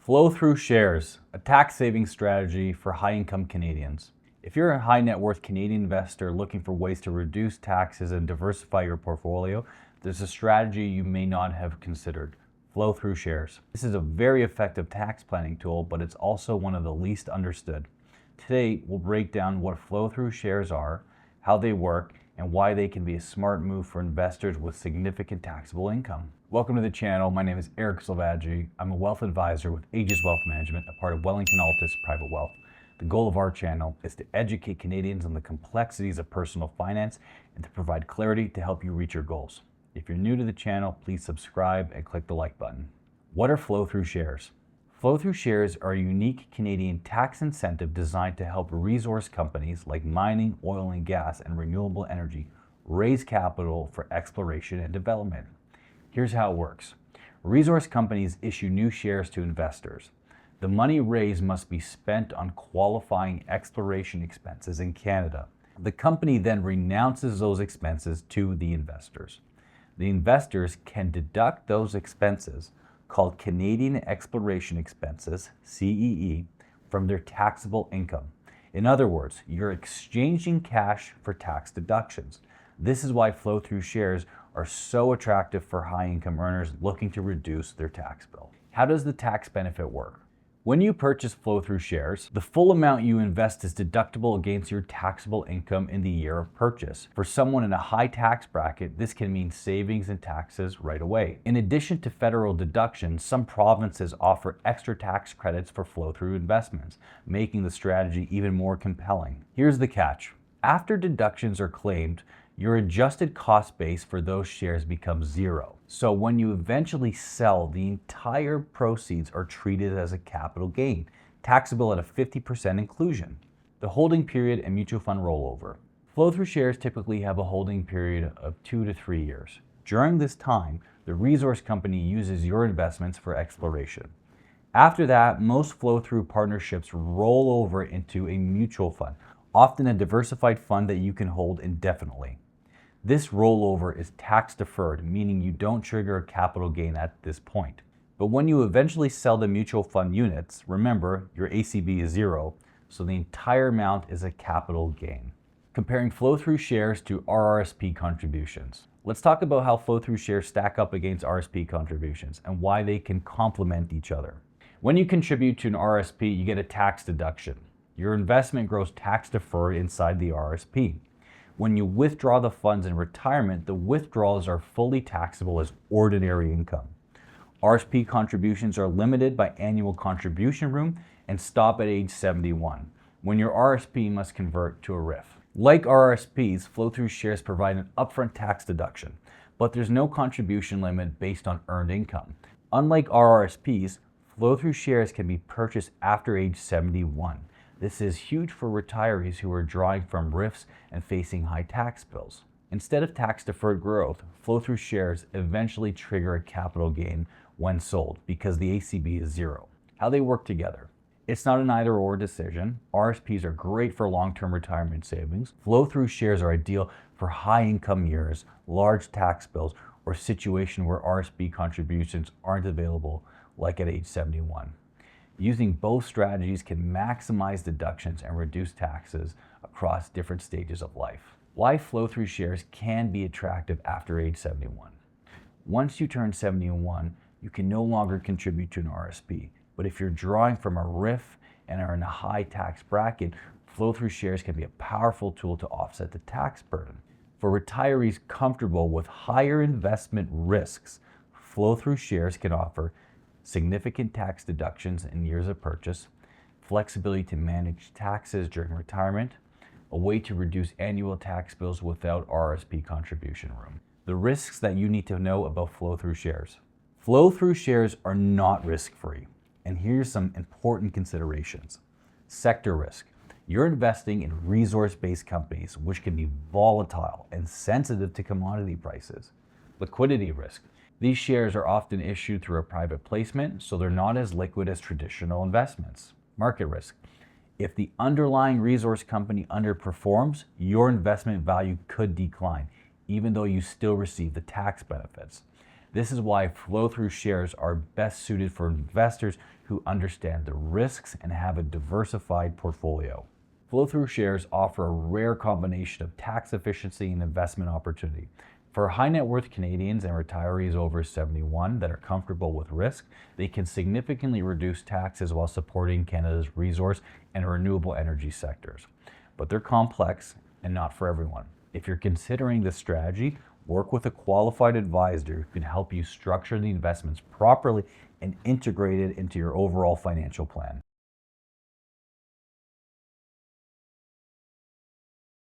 Flow-through shares, a tax-saving strategy for high-income Canadians. If you're a high-net-worth Canadian investor looking for ways to reduce taxes and diversify your portfolio, there's a strategy you may not have considered: flow-through shares. This is a very effective tax planning tool, but it's also one of the least understood. Today, we'll break down what flow-through shares are, how they work, and why they can be a smart move for investors with significant taxable income. Welcome to the channel. My name is Eric Silvaggi. I'm a wealth advisor with Aegis Wealth Management, a part of Wellington Altus Private Wealth. The goal of our channel is to educate Canadians on the complexities of personal finance and to provide clarity to help you reach your goals. If you're new to the channel, please subscribe and click the like button. What are flow-through shares? Flow-through shares are a unique Canadian tax incentive designed to help resource companies like mining, oil and gas, and renewable energy raise capital for exploration and development. Here's how it works. Resource companies issue new shares to investors. The money raised must be spent on qualifying exploration expenses in Canada. The company then renounces those expenses to the investors. The investors can deduct those expenses, called Canadian Exploration Expenses, CEE, from their taxable income. In other words, you're exchanging cash for tax deductions. This is why flow-through shares are so attractive for high-income earners looking to reduce their tax bill. How does the tax benefit work? When you purchase flow-through shares, the full amount you invest is deductible against your taxable income in the year of purchase. For someone in a high tax bracket, this can mean savings in taxes right away. In addition to federal deductions, some provinces offer extra tax credits for flow-through investments, making the strategy even more compelling. Here's the catch. After deductions are claimed, your adjusted cost base for those shares becomes zero. So when you eventually sell, the entire proceeds are treated as a capital gain, taxable at a 50% inclusion. The holding period and mutual fund rollover. Flow-through shares typically have a holding period of 2 to 3 years. During this time, the resource company uses your investments for exploration. After that, most flow-through partnerships roll over into a mutual fund, often a diversified fund that you can hold indefinitely. This rollover is tax deferred, meaning you don't trigger a capital gain at this point. But when you eventually sell the mutual fund units, remember your ACB is zero, so the entire amount is a capital gain. Comparing flow-through shares to RRSP contributions. Let's talk about how flow-through shares stack up against RRSP contributions and why they can complement each other. When you contribute to an RRSP, you get a tax deduction. Your investment grows tax deferred inside the RRSP. When you withdraw the funds in retirement, the withdrawals are fully taxable as ordinary income. RRSP contributions are limited by annual contribution room and stop at age 71, when your RRSP must convert to a RIF. Like RRSPs, flow-through shares provide an upfront tax deduction, but there's no contribution limit based on earned income. Unlike RRSPs, flow-through shares can be purchased after age 71. This is huge for retirees who are drawing from RIFs and facing high tax bills. Instead of tax-deferred growth, flow-through shares eventually trigger a capital gain when sold because the ACB is zero. How they work together. It's not an either-or decision. RRSPs are great for long-term retirement savings. Flow-through shares are ideal for high-income years, large tax bills, or situations where RRSP contributions aren't available, like at age 71. Using both strategies can maximize deductions and reduce taxes across different stages of life. Why flow-through shares can be attractive after age 71. Once you turn 71, you can no longer contribute to an RRSP. But if you're drawing from a RIF and are in a high tax bracket, flow-through shares can be a powerful tool to offset the tax burden. For retirees comfortable with higher investment risks, flow-through shares can offer significant tax deductions in years of purchase, flexibility to manage taxes during retirement, a way to reduce annual tax bills without RRSP contribution room. The risks that you need to know about flow-through shares. Flow-through shares are not risk-free, and here's some important considerations. Sector risk. You're investing in resource-based companies, which can be volatile and sensitive to commodity prices. Liquidity risk. These shares are often issued through a private placement, so they're not as liquid as traditional investments. Market risk. If the underlying resource company underperforms, your investment value could decline, even though you still receive the tax benefits. This is why flow-through shares are best suited for investors who understand the risks and have a diversified portfolio. Flow-through shares offer a rare combination of tax efficiency and investment opportunity. For high net worth Canadians and retirees over 71 that are comfortable with risk, they can significantly reduce taxes while supporting Canada's resource and renewable energy sectors. But they're complex and not for everyone. If you're considering this strategy, work with a qualified advisor who can help you structure the investments properly and integrate it into your overall financial plan.